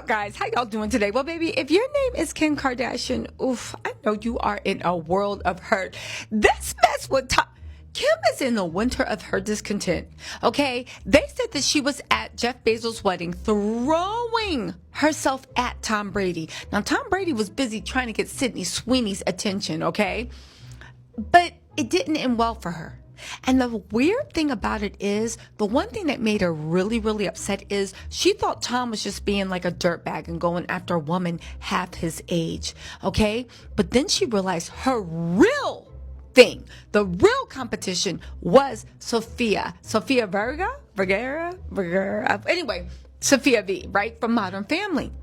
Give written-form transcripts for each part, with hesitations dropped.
up, guys? How y'all doing today? Well, baby, if your name is Kim Kardashian, oof, I know you are in a world of hurt. This mess with Kim is in the winter of her discontent, okay? They said that she was at Jeff Bezos' wedding throwing herself at Tom Brady. Now, Tom Brady was busy trying to get Sydney Sweeney's attention, okay? But it didn't end well for her. And the weird thing about it is, the one thing that made her really, really upset is she thought Tom was just being like a dirtbag and going after a woman half his age, okay? But then she realized her real thing, the real competition was Sofia Verga. Anyway, Sofia V, right? From Modern Family.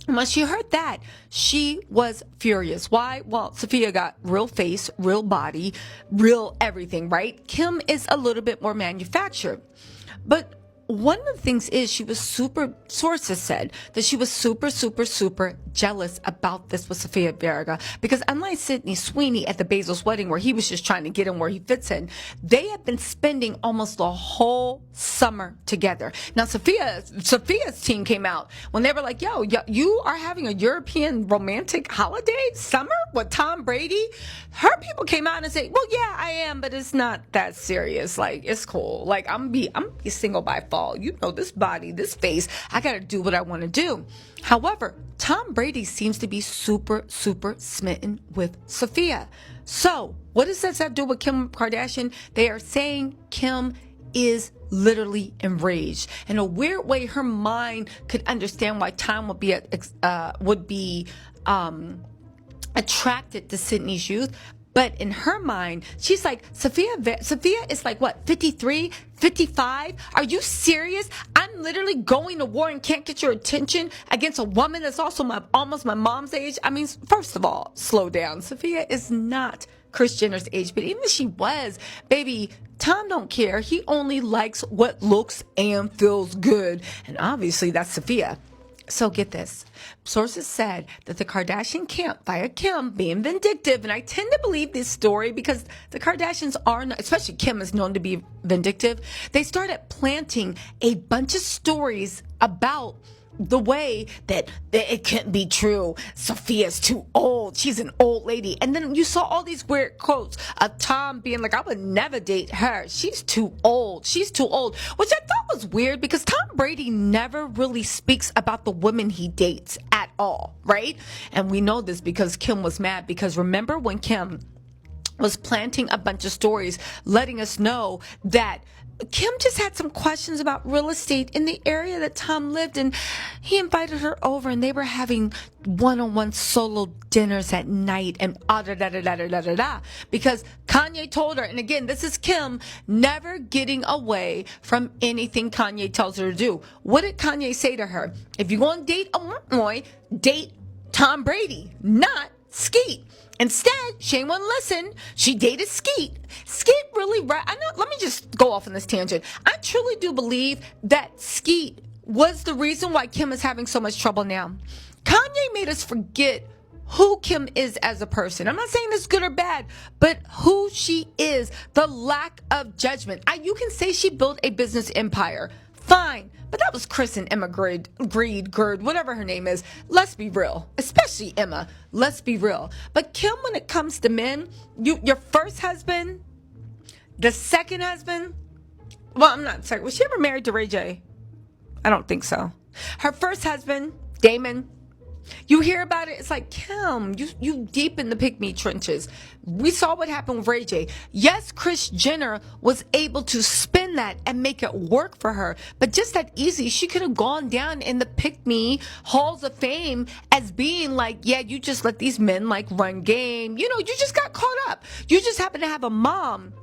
And when she heard that, she was furious. Why? Well, Sofia got real face, real body, real everything, right? Kim is a little bit more manufactured. But one of the things is sources said that she was super jealous about this with Sofia Verga, because unlike Sydney Sweeney at the Bezos wedding where he was just trying to get in where he fits in, they had been spending almost the whole summer together. Now, Sophia's team came out when they were like, yo, you are having a European romantic holiday summer with Tom Brady? Her people came out and said, well, yeah, I am, but it's not that serious. Like, it's cool. Like, I'm be single by fall. You know, this body, this face, I got to do what I want to do. However, Tom Brady seems to be super smitten with Sofia. So what does this have to do with Kim Kardashian? They are saying Kim is literally enraged. In a weird way, her mind could understand why Tom would be attracted to Sydney's youth. But in her mind, she's like, Sofia is like, what, 53, 55? Are you serious? I'm literally going to war and can't get your attention against a woman that's also almost my mom's age. I mean, first of all, slow down. Sofia is not Kris Jenner's age, but even if she was, baby, Tom don't care. He only likes what looks and feels good. And obviously that's Sofia. So get this. Sources said that the Kardashian camp, via Kim, being vindictive, and I tend to believe this story because the Kardashians are, especially Kim is known to be vindictive. They started planting a bunch of stories about the way that it can't be true. Sofia's too old. She's an old lady. And then you saw all these weird quotes of Tom being like, I would never date her. She's too old. She's too old. Which I thought was weird because Tom Brady never really speaks about the women he dates at all, right? And we know this because Kim was mad, because remember when Kim was planting a bunch of stories letting us know that Kim just had some questions about real estate in the area that Tom lived in. He invited her over and they were having one-on-one solo dinners at night and because Kanye told her, and again, this is Kim never getting away from anything Kanye tells her to do. What did Kanye say to her? If you're going to date a boy, date Tom Brady, not Skeet. Instead, she ain't want to listen. She dated Skeet. Skeet really, I know, let me just go off on this tangent. I truly do believe that Skeet was the reason why Kim is having so much trouble now. Kanye made us forget who Kim is as a person. I'm not saying it's good or bad, but who she is, the lack of judgment. You can say she built a business empire. Fine. But that was Chris and Emma Greed, whatever her name is. Let's be real. Especially Emma. Let's be real. But Kim, when it comes to men, your first husband, the second husband, well, I'm not sorry. Was she ever married to Ray J? I don't think so. Her first husband, Damon, you hear about it, it's like, Kim, you deep in the pick-me trenches. We saw what happened with Ray J. Yes, Kris Jenner was able to spin that and make it work for her, but just that easy, she could have gone down in the pick-me halls of fame as being like, yeah, you just let these men like run game. You know, you just got caught up. You just happen to have a mom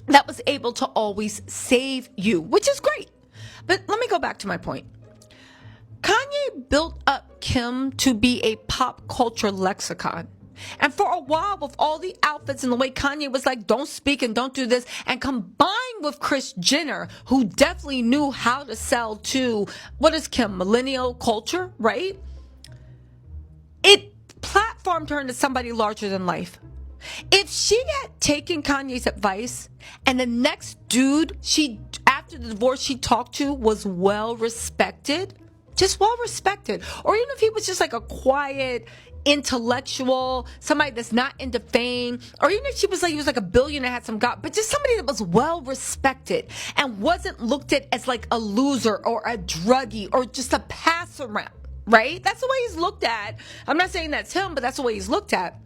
that was able to always save you, which is great. But let me go back to my point. Kanye built up Kim to be a pop culture lexicon. And for a while, with all the outfits and the way Kanye was like, don't speak and don't do this, and combined with Kris Jenner, who definitely knew how to sell to, what is Kim, millennial culture, right? It platformed her into somebody larger than life. If she had taken Kanye's advice and the next dude after the divorce she talked to was well respected, Just well respected. Or even if he was just like a quiet intellectual, somebody that's not into fame, or even if he was like a billionaire, had some God, but just somebody that was well respected and wasn't looked at as like a loser or a druggie or just a pass around, right? That's the way he's looked at. I'm not saying that's him, but that's the way he's looked at.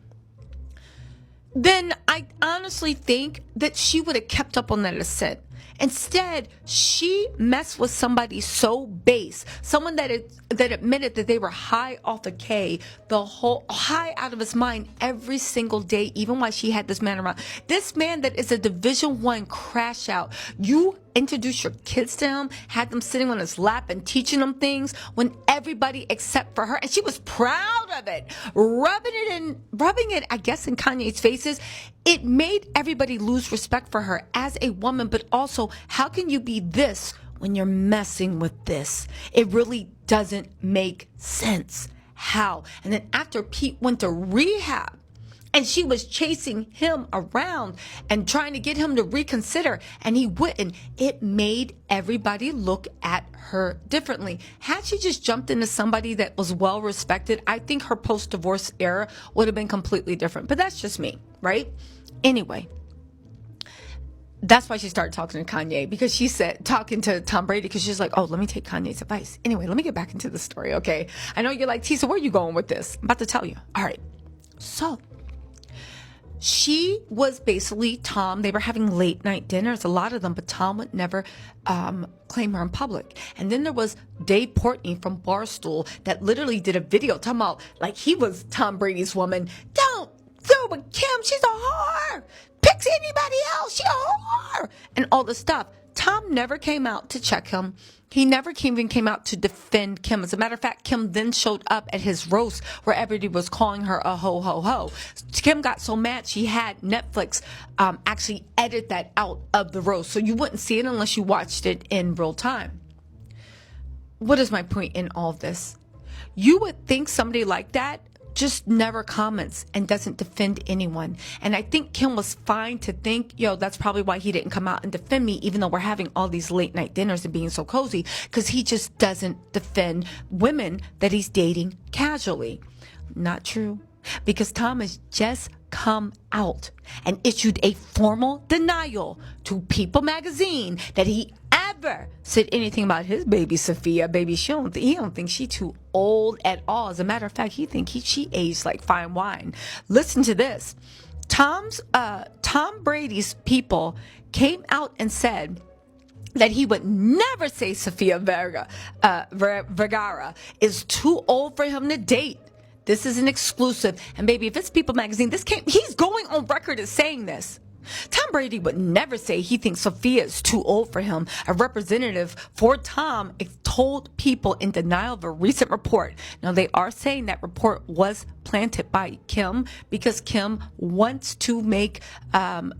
Then I honestly think that she would have kept up on that ascent. Instead, she messed with somebody so base, someone that admitted that they were high off the K, the whole high out of his mind every single day, even while she had this man around. This man that is a Division I crash out. You introduced your kids to him, had them sitting on his lap and teaching them things when everybody except for her, and she was proud of it, rubbing it, I guess, in Kanye's faces. It made everybody lose respect for her as a woman, but also, how can you be this when you're messing with this? It really doesn't make sense. How? And then after Pete went to rehab, and she was chasing him around and trying to get him to reconsider, and he wouldn't. It made everybody look at her differently. Had she just jumped into somebody that was well respected, I think her post-divorce era would have been completely different. But that's just me, right? Anyway, that's why she started talking to Kanye, because she said, talking to Tom Brady, because she's like, oh, let me take Kanye's advice. Anyway, let me get back into the story, okay? I know you're like, Tisa, where are you going with this? I'm about to tell you. All right. So she was basically Tom. They were having late night dinners, a lot of them, but Tom would never claim her in public. And then there was Dave Portnoy from Barstool that literally did a video talking about like he was Tom Brady's woman. Don't do with Kim. She's a whore. Picks anybody else. She's a whore. And all this stuff. Tom never came out to check him. He never even came out to defend Kim. As a matter of fact, Kim then showed up at his roast where everybody was calling her a ho, ho, ho. Kim got so mad she had Netflix actually edit that out of the roast. So you wouldn't see it unless you watched it in real time. What is my point in all of this? You would think somebody like that just never comments and doesn't defend anyone. And I think Kim was fine to think, that's probably why he didn't come out and defend me, even though we're having all these late night dinners and being so cozy, because he just doesn't defend women that he's dating casually. Not true. Because Tom has just come out and issued a formal denial to People magazine that he ever said anything about his baby Sofia. Baby, he don't think she too old at all. As a matter of fact, he think she aged like fine wine. Listen to this. Tom Brady's people came out and said that he would never say Sofia Vergara is too old for him to date. This is an exclusive. And baby, if it's People magazine, he's going on record as saying this. Tom Brady would never say he thinks Sofia is too old for him. A representative for Tom told People in denial of a recent report. Now, they are saying that report was planted by Kim because Kim wants to make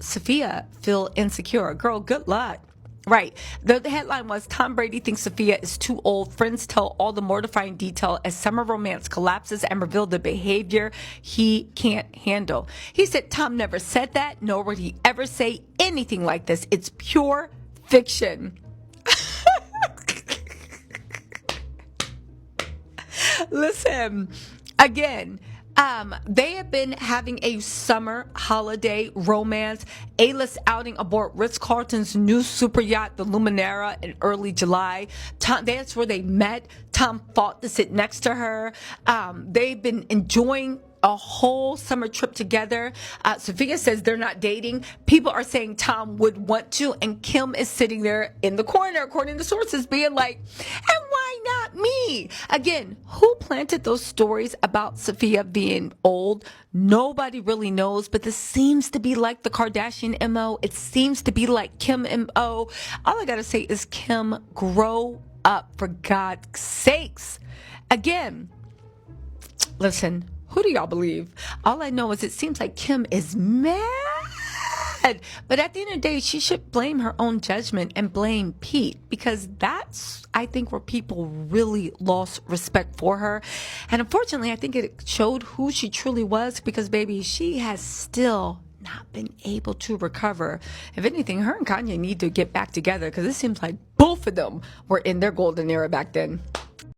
Sofia feel insecure. Girl, good luck. Right. The headline was, Tom Brady thinks Sofia is too old. Friends tell all the mortifying detail as summer romance collapses and reveal the behavior he can't handle. He said Tom never said that, nor would he ever say anything like this. It's pure fiction. Listen, again, they have been having a summer holiday romance, A-list outing aboard Ritz-Carlton's new super yacht, the Luminara, in early July. That's where they met. Tom fought to sit next to her. They've been enjoying a whole summer trip together. Sofia says they're not dating. People are saying Tom would want to, and Kim is sitting there in the corner, according to sources, being like, and why not me? Again, who planted those stories about Sofia being old? Nobody really knows, but this seems to be like the Kardashian MO. It seems to be like Kim MO. All I gotta say is, Kim, grow up, for God's sakes. Again, listen, who do y'all believe? All I know is it seems like Kim is mad. But at the end of the day, she should blame her own judgment and blame Pete, because that's, I think, where people really lost respect for her. And unfortunately, I think it showed who she truly was, because, baby, she has still not been able to recover. If anything, her and Kanye need to get back together, because it seems like both of them were in their golden era back then.